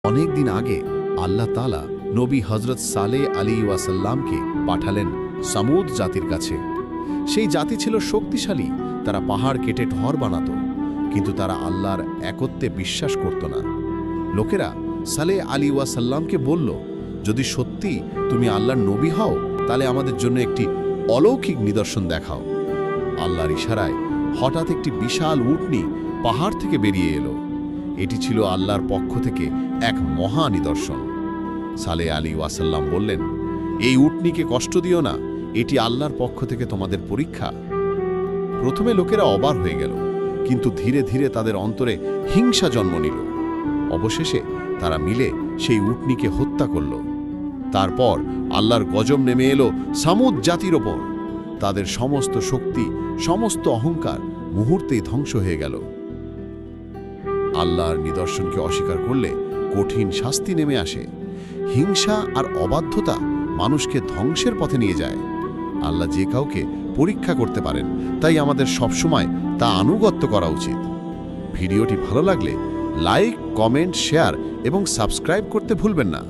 অনেক দিন আগে আল্লাহ তাআলা নবী হযরত সালেহ আলাইহিস ওয়াসাল্লামকে পাঠালেন সামুদ জাতির কাছে। সেই জাতি ছিল শক্তিশালী, তারা পাহাড় কেটে ঢর বানাত, কিন্তু তারা আল্লাহর একত্বে বিশ্বাস করত না। লোকেরা সালেহ আলাইহিস ওয়াসাল্লামকে বলল, যদি সত্যি তুমি আল্লাহর নবী হও তাহলে আমাদের জন্য একটি অলৌকিক নিদর্শন দেখাও। আল্লাহর ইশারায় হঠাৎ একটি বিশাল উটনি পাহাড় থেকে বেরিয়ে এলো। এটি ছিল আল্লাহর পক্ষ থেকে এক মহা নিদর্শন। সালেহ আলাইহিস ওয়াসাল্লাম বললেন, এই উটনিকে কষ্ট দিও না, এটি আল্লাহর পক্ষ থেকে তোমাদের পরীক্ষা। প্রথমে লোকেরা অবাক হয়ে গেল, কিন্তু ধীরে ধীরে তাদের অন্তরে হিংসা জন্ম নিল। অবশেষে তারা মিলে সেই উটনিকে হত্যা করল। তারপর আল্লাহর গজব নেমে এলো সামুদ জাতির ওপর। তাদের সমস্ত শক্তি, সমস্ত অহংকার মুহূর্তেই ধ্বংস হয়ে গেল। আল্লাহর নিদর্শনকে অস্বীকার করলে কঠিন শাস্তি নেমে আসে। হিংসা আর অবাধ্যতা মানুষকে ধ্বংসের পথে নিয়ে যায়। আল্লাহ যে কাউকে পরীক্ষা করতে পারেন, তাই আমাদের সবসময় তা আনুগত্য করা উচিত। ভিডিওটি ভালো লাগলে লাইক, কমেন্ট, শেয়ার এবং সাবস্ক্রাইব করতে ভুলবেন না।